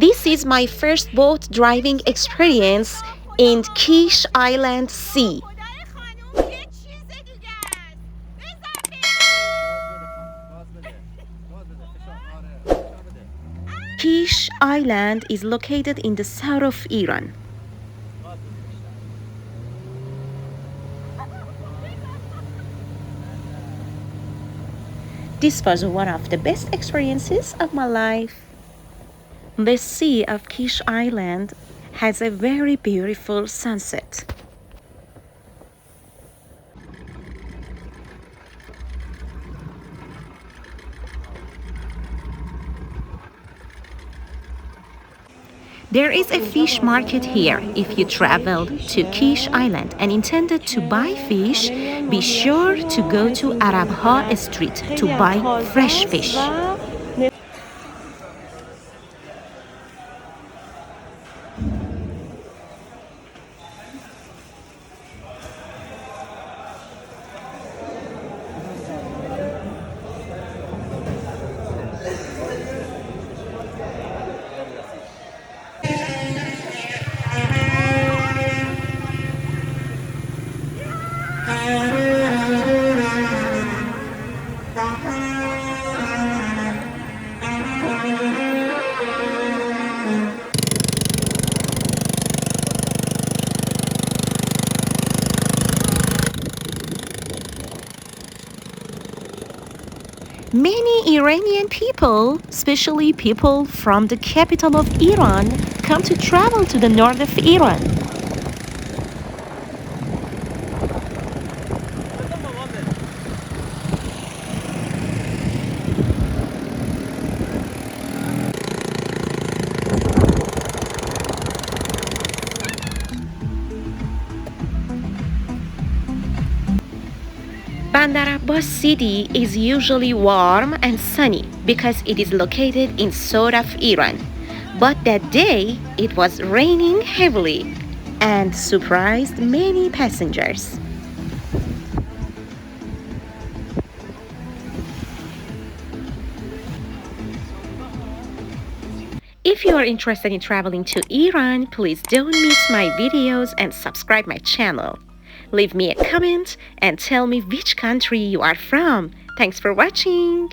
This is my first boat driving experience in Kish Island Sea. Kish Island is located in the south of Iran. This was one of the best experiences of my life. The sea of Kish Island has a very beautiful sunset. There is a fish market here. If you travel to Kish Island and intended to buy fish, be sure to go to Arabha Street to buy fresh fish. Many Iranian people, especially people from the capital of Iran, come to travel to the north of Iran. Bandar Abbas city is usually warm and sunny because it is located in south of Iran. But that day, it was raining heavily and surprised many passengers. If you are interested in traveling to Iran, please don't miss my videos and subscribe my channel. Leave me a comment and tell me which country you are from. Thanks for watching.